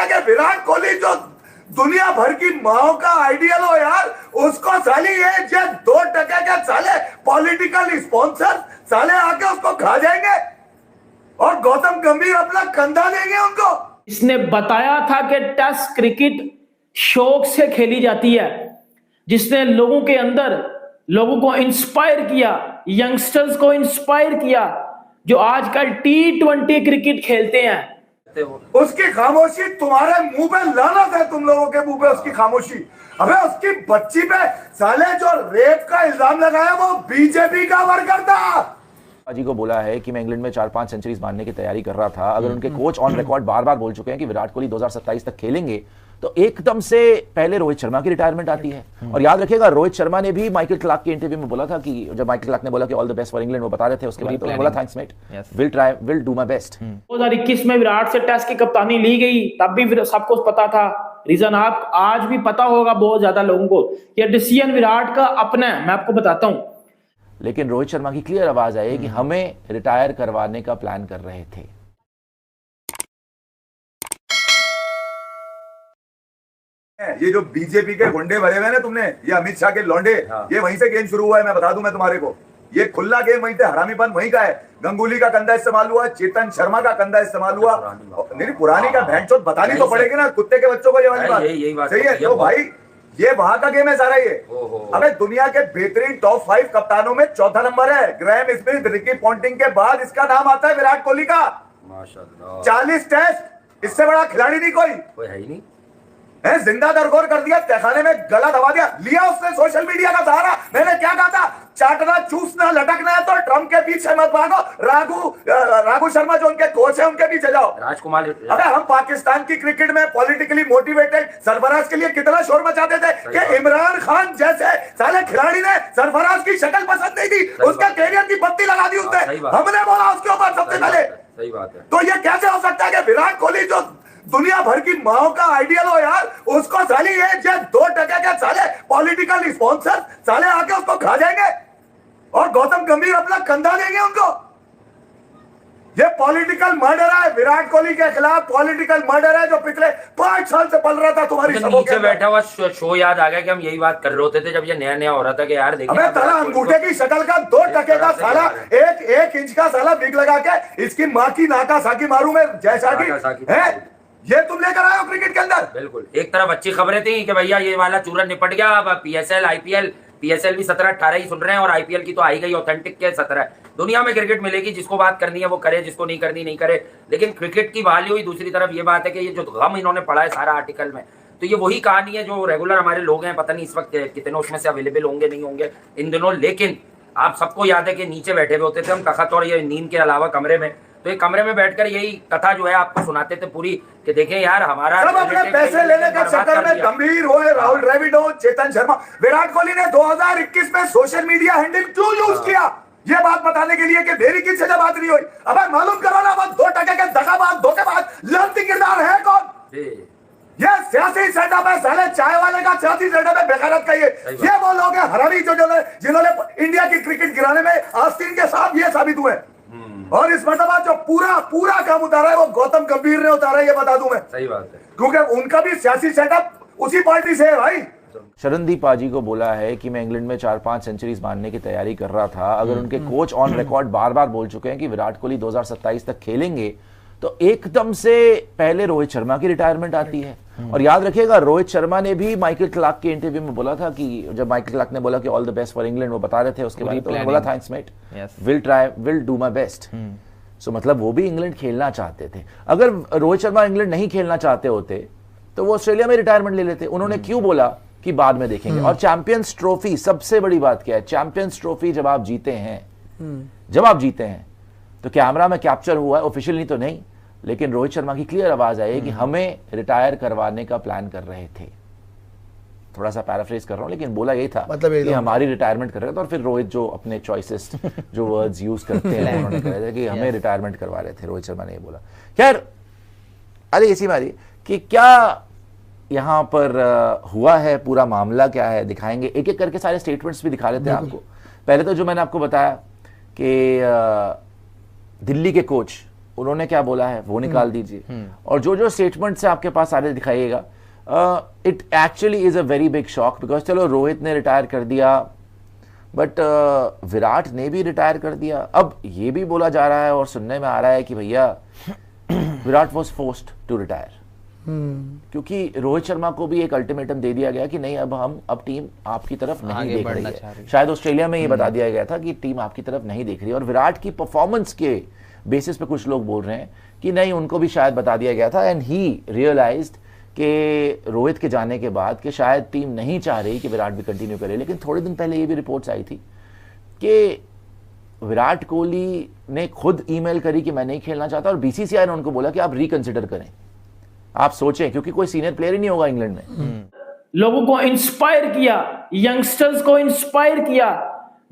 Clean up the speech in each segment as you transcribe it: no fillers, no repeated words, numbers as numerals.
कि विराट कोहली जो दुनिया भर की माओ का आइडियल हो यार, उसको साली ये जो 2% के साले पॉलिटिकल स्पॉन्सर साले आके उसको खा जाएंगे और गौतम गंभीर अपना कंधा देंगे उनको। इसने बताया था कि टेस्ट क्रिकेट शौक से खेली जाती है, जिसने लोगों के अंदर लोगों को इंस्पायर किया, यंगस्टर्स को इंस्पायर किया, जो आजकल T20 क्रिकेट खेलते हैं। उसकी खामोशी तुम्हारे मुंह पे लानत है, तुम लोगों के मुंह पे उसकी खामोशी। अबे उसकी बच्ची पे साले जो रेप का इल्जाम लगाया वो बीजेपी का वर्कर था। जी को बोला है कि मैं इंग्लैंड में 4-5 सेंचुरीज मारने की तैयारी कर रहा था। अगर उनके कोच ऑन रिकॉर्ड बार-बार बोल चुके हैं कि विराट कोहली 2027 तक खेलेंगे, तो एकदम से पहले रोहित शर्मा की रिटायरमेंट आती है। और याद रखिएगा, रोहित शर्मा ने भी माइकल क्लार्क के इंटरव्यू में बोला था कि जब माइकल क्लार्क ने बोला कि all the best for England, वो बता रहे थे उसके बाद तो बोला thanks mate, will do my best. 2021 में विराट से टेस्ट की कप्तानी ली गई, तब भी सबको पता था। रीजन आप आज भी पता होगा बहुत ज्यादा लोगों को, ये डिसीजन विराट का अपना है, मैं आपको बताता हूं। लेकिन रोहित शर्मा की क्लियर आवाज आई कि हमें रिटायर करवाने का प्लान कर रहे थे। ये जो बीजेपी के गुंडे भरे हुए ना तुमने, ये अमित शाह के लौंडे, ये वहीं से गेम शुरू हुआ है। मैं बता दूं मैं तुम्हारे को, ये खुला गेम वहीं से, हरामीपन वहीं का है। गंगुली का कंधा इस्तेमाल हुआ, चेतन शर्मा का कंधा इस्तेमाल हुआ। नहीं पुरानी का भैंचोद बतानी तो पड़ेगी ना कुत्ते के बच्चों को, ये वाली बात सही है। तो भाई ये वहां का गेम है सारा ये। अबे दुनिया के बेहतरीन टॉप 5 कप्तानों में चौथा नंबर है। ग्रैम स्मिथ, रिकी पॉन्टिंग के बाद इसका नाम आता है विराट कोहली का। माशाल्लाह 40 टेस्ट, इससे बड़ा खिलाड़ी नहीं कोई है ही नहीं है। जिंदा दरगोर कर दिया, तहखाने में गला दबा दिया, लिया उसने सोशल मीडिया का सहारा। मैंने क्या कहा था, चाटना चूसना लटकना है तो ट्रम्प के पीछे मत भागो, राघु शर्मा जो उनके कोच है उनके पीछे जाओ। राजकुमार, अरे हम पाकिस्तान की क्रिकेट में पॉलिटिकली मोटिवेटेड सरफराज के लिए कितना शोर मचाते थे कि इमरान खान जैसे साले खिलाड़ी ने सरफराज की शक्ल पसंद नहीं थी, उसका कैरियर की बत्ती लगा दी उसने। हमने बोला उसके ऊपर सबसे पहले। सही बात है। तो ये कैसे हो सकता है कि विराट कोहली जो दुनिया भर की माओ का आइडियल हो यार, उसको साली ये जो 2% के साले पॉलिटिकल स्पॉन्सर साले आके उसको खा जाएंगे और गौतम गंभीर अपना कंधा देंगे उनको। ये पॉलिटिकल मर्डर है, विराट कोहली के खिलाफ पॉलिटिकल मर्डर है जो पिछले 5 साल से पल रहा था तुम्हारी सबों के। बैठा हुआ शो याद आ गया कि हम यही बात कर रहे होते थे जब ये नया नया हो रहा था कि यार देखिए, अबे ताला अंगूठे की शक्ल का 2% का साला, एक इंच का साला बिग लगा के इसकी माँ की नाका साकी मारू में जैसा है, ये तुम लेकर आए हो क्रिकेट के अंदर। बिल्कुल। एक तरफ अच्छी खबरें थी कि भैया ये वाला चूरन निपट गया, अब पीएसएल आईपीएल, पीएसएल भी 17-18 ही सुन रहे हैं और आईपीएल की तो आई गई ऑथेंटिक के 17। दुनिया में क्रिकेट मिलेगी, जिसको बात करनी है वो करे, जिसको नहीं करनी नहीं करे, लेकिन क्रिकेट की बहाली हुई। दूसरी तरफ ये बात है कि ये जो गम इन्होंने पढ़ा है सारा आर्टिकल में, तो ये वही कहानी है जो रेगुलर हमारे लोग हैं, पता नहीं इस वक्त कितने उसमें से अवेलेबल होंगे नहीं होंगे इन दिनों। लेकिन आप सबको याद है कि नीचे बैठे हुए होते थे हम तखत और ये नींद के अलावा कमरे में, तो एक कमरे में बैठकर यही कथा जो है आपको सुनाते थे पूरी, कि देखें यार हमारा सब अपने पैसे लेने के चक्कर में गंभीर हुए, राहुल द्रविड़ हो, चेतन शर्मा। विराट कोहली ने 2021 में सोशल मीडिया हैंडल क्यों यूज किया, ये बात बताने के लिए कि मेरी किसी से बात नहीं हुई। अब मालूम करो ना, 2% के दगाबाज धोखेबाज लड़ती किरदार है कौन। ये सियासी सेटअप है साले, चाय वाले का सियासी सेटअप है, बेगैरत का ये वो लोग हैं हरामी जिन्होंने इंडिया की क्रिकेट गिराने में आस्तीन के साथ ये साबित हुए। और इस मरतबा जो पूरा काम उतारा है वो गौतम गंभीर ने उतारा है, ये बता दूं मैं। सही बात है, क्योंकि उनका भी सियासी सेटअप उसी पार्टी से है भाई। शरणदीप पाजी को बोला है कि मैं इंग्लैंड में 4-5 सेंचुरीज मारने की तैयारी कर रहा था। अगर उनके कोच ऑन रिकॉर्ड बार-बार बोल चुके हैं कि विराट कोहली 2027 तक खेलेंगे, तो एकदम से पहले रोहित शर्मा की रिटायरमेंट आती है। और याद रखिएगा, रोहित शर्मा ने भी माइकल क्लार्क के इंटरव्यू में बोला था कि जब माइकल क्लार्क ने बोला कि all the best for England, वो बता रहे थे उसके बाद तो बोला thanks mate, will do my best. So मतलब वो भी इंग्लैंड खेलना चाहते थे। अगर रोहित शर्मा इंग्लैंड नहीं खेलना चाहते होते तो वो ऑस्ट्रेलिया में रिटायरमेंट ले लेते। उन्होंने क्यों बोला कि बाद में देखेंगे। और चैंपियंस ट्रॉफी, सबसे बड़ी बात क्या है, चैंपियंस ट्रॉफी जब आप जीते हैं तो कैमरा में कैप्चर हुआ है, ऑफिशियली तो नहीं, लेकिन रोहित शर्मा की क्लियर आवाज आई है कि हमें रिटायर करवाने का प्लान कर रहे थे। थोड़ा सा पैराफ्रेज कर रहा हूं, लेकिन बोला यही था मतलब कि हमारी रिटायरमेंट कर रहे थे। और फिर रोहित जो अपने चॉइसेस जो वर्ड्स यूज करते हैं उन्होंने कहा था कि हमें रिटायरमेंट करवा रहे थे। रोहित शर्मा ने ये बोला। खैर, अरे इसी मारी कि क्या यहाँ पर हुआ है, पूरा मामला क्या है, दिखाएंगे एक एक करके, सारे स्टेटमेंट्स भी दिखा लेते हैं आपको। पहले तो जो मैंने आपको बताया कि दिल्ली के कोच उन्होंने क्या बोला है वो निकाल दीजिए, और जो जो स्टेटमेंट्स है आपके पास सारे दिखाइएगा। It actually is a very big shock, because चलो रोहित ने रिटायर कर दिया, बट विराट ने भी रिटायर कर दिया। अब ये भी बोला जा रहा है और सुनने में आ रहा है कि भैया Virat was forced to retire, क्योंकि रोहित शर्मा को भी एक अल्टीमेटम दे दिया गया कि नहीं, अब टीम आपकी तरफ नहीं देख रही है। शायद ऑस्ट्रेलिया में ये बता दिया गया था कि टीम आपकी तरफ नहीं देख रही है, और विराट की परफॉर्मेंस के बेसिस पे कुछ लोग बोल रहे हैं कि नहीं, उनको भी शायद बता दिया गया था, एंड ही रियलाइज्ड कि रोहित के जाने के बाद कि शायद टीम नहीं चाह रही कि विराट भी कंटिन्यू करे। लेकिन थोड़े दिन पहले ये भी रिपोर्ट्स आई थी कि विराट कोहली ने खुद ईमेल करी कि मैं नहीं खेलना चाहता, और बीसीसीआई ने उनको बोला कि आप रिकंसिडर करें, आप सोचें, क्योंकि कोई सीनियर प्लेयर ही नहीं होगा इंग्लैंड में। लोगों को इंस्पायर किया, यंगस्टर्स को इंस्पायर किया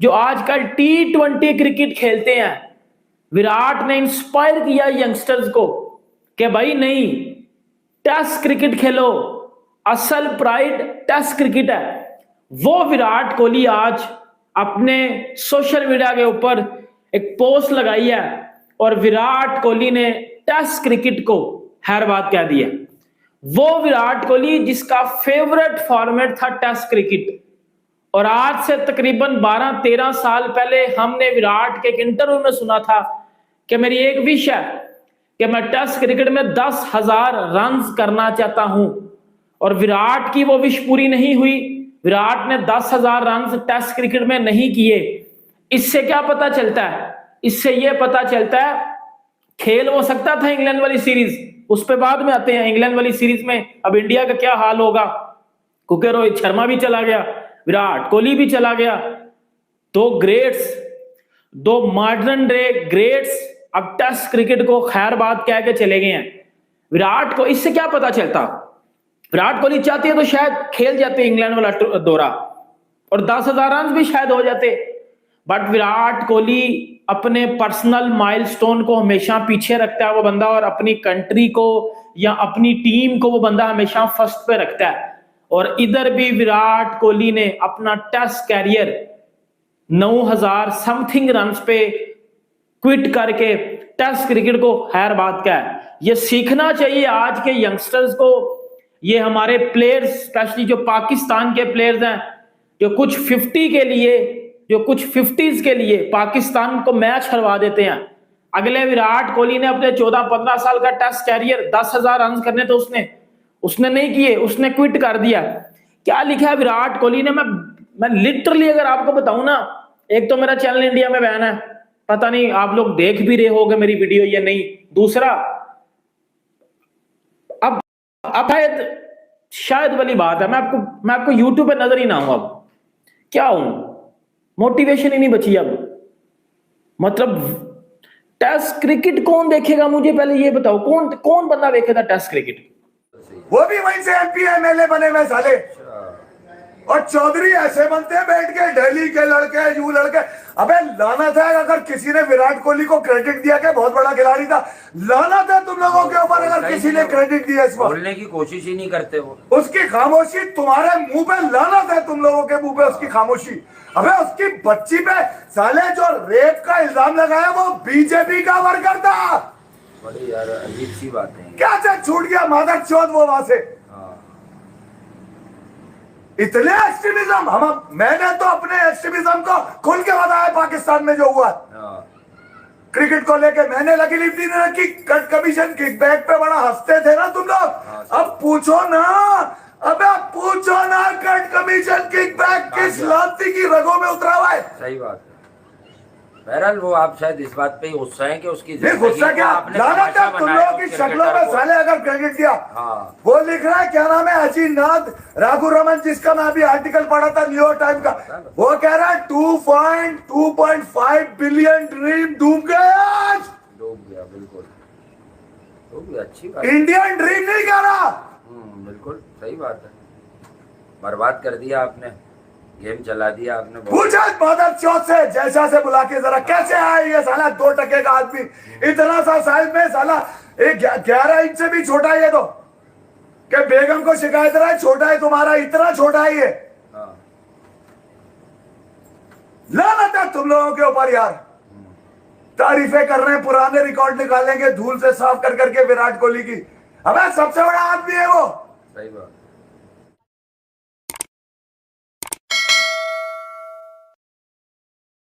जो आजकल T20 क्रिकेट खेलते हैं। विराट ने इंस्पायर किया यंगस्टर्स को कि भाई नहीं, टेस्ट क्रिकेट खेलो, असल प्राइड टेस्ट क्रिकेट है। वो विराट कोहली आज अपने सोशल मीडिया के ऊपर एक पोस्ट लगाई है, और विराट कोहली ने टेस्ट क्रिकेट को हर बात कह दी है। वो विराट कोहली जिसका फेवरेट फॉर्मेट था टेस्ट क्रिकेट, और आज से तकरीबन 12-13 साल पहले हमने विराट के एक इंटरव्यू में सुना था कि मेरी एक विश है कि मैं टेस्ट क्रिकेट में 10,000 रन करना चाहता हूं, और विराट की वो विश पूरी नहीं हुई। विराट ने 10,000 रन टेस्ट क्रिकेट में नहीं किए। इससे क्या पता चलता है? इससे यह पता चलता है खेल हो सकता था इंग्लैंड वाली सीरीज, उस पे बाद में आते हैं। इंग्लैंड वाली सीरीज में अब इंडिया का क्या हाल होगा, क्योंकि रोहित शर्मा भी चला गया, विराट कोहली भी चला गया, दो ग्रेट्स, दो मॉडर्न डे ग्रेट्स अब टेस्ट क्रिकेट को खैर बात कह के चले गए हैं। विराट को इससे क्या पता चलता? विराट कोहली चाहती है तो शायद खेल जाते इंग्लैंड वाला दौरा, और 10,000 रन भी शायद हो जाते, बट विराट कोहली अपने पर्सनल माइलस्टोन को हमेशा पीछे रखता है वो बंदा, और अपनी कंट्री को या अपनी टीम को वो बंदा हमेशा फर्स्ट पे रखता है। और इधर भी विराट कोहली ने अपना टेस्ट कैरियर 9,000 समथिंग रन पे क्विट करके टेस्ट क्रिकेट को खैर बात क्या है। ये सीखना चाहिए आज के यंगस्टर्स को, ये हमारे प्लेयर्स स्पेशली जो पाकिस्तान के प्लेयर्स हैं, जो कुछ 50 के लिए, जो कुछ 50s के लिए पाकिस्तान को मैच हरवा देते हैं। अगले विराट कोहली ने अपने 14-15 साल का टेस्ट कैरियर 10,000 रन करने तो उसने नहीं किए, उसने क्विट कर दिया। क्या लिखा है विराट कोहली ने? मैं लिटरली अगर आपको बताऊं ना, एक तो मेरा चैनल इंडिया में बैन है, पता नहीं आप लोग देख भी रहे होगे मेरी वीडियो या नहीं। दूसरा, अब शायद वाली बात है, मैं आपको यूट्यूब पे नजर ही ना हूं। अब क्या हूं, मोटिवेशन ही नहीं बची अब। मतलब टेस्ट क्रिकेट कौन देखेगा? मुझे पहले ये बताओ, कौन बंदा देखेगा टेस्ट क्रिकेट? वो भी वहीं से MP MLA बने हुए साले, और चौधरी ऐसे बनते हैं बैठ के, दिल्ली के लड़के, यू लड़के। अबे लानत है अगर किसी ने विराट कोहली को क्रेडिट दिया कि बहुत बड़ा खिलाड़ी था। लानत है तुम लोगों के ऊपर अगर किसी ने क्रेडिट दिया इसको। बोलने की कोशिश ही नहीं करते वो। उसकी खामोशी तुम्हारे मुंह पे, लानत है तुम लोगों के मुंह पे उसकी खामोशी। अबे उसकी बच्ची पे साले जो रेप का इल्जाम लगाया वो बीजेपी का वर्कर था। बड़ी यार अजीब सी बात है। क्या से छूट गया मादर चौथ वो वहां से। इतने एक्सट्रीमिज्म, मैंने तो अपने एक्सट्रीमिज्म को खुल के बताया पाकिस्तान में जो हुआ क्रिकेट को लेके। मैंने लगी लिपटी ने रखी, कट कमीशन किकबैक पे बड़ा हंसते थे ना तुम लोग। अब पूछो ना, अबे पूछो ना, कट कमीशन किकबैक किस लाती की रगों में उतरा हुआ है। सही बात है। बहरहाल वो आप शायद इस बात पे गुस्सा है कि उसकी गुस्सा क्या, लानत है तुम लोगों की शक्लों में साले अगर क्रेडिट दिया। वो लिख रहा है क्या नाम है, अजीनाथ राघुरमन, जिसका मैं अभी आर्टिकल पढ़ा था न्यूयॉर्क टाइम का। वो कह रहा है 2.5 बिलियन ड्रीम डूब गया। डूब गया, बिल्कुल डूब गया। अच्छी बात, इंडियन ड्रीम नहीं कह रहा। बिल्कुल सही बात है। बर्बाद कर दिया आपने, गेम चला दिया आपने। पूछा मादर चौथ से, जैसा से बुला के जरा, कैसे आया ये साला 2 टके का आदमी, इतना सा साइज में साला, 11 इंच से भी छोटा है ये तो। कि बेगम को शिकायत रहा है छोटा है तुम्हारा, इतना छोटा है ये। लानत है तुम लोगों के ऊपर यार। तारीफें कर रहे हैं, पुराने रिकॉर्ड निकालेंगे धूल से साफ कर करके विराट कोहली की। अबे सबसे बड़ा आदमी है वो। सही बात।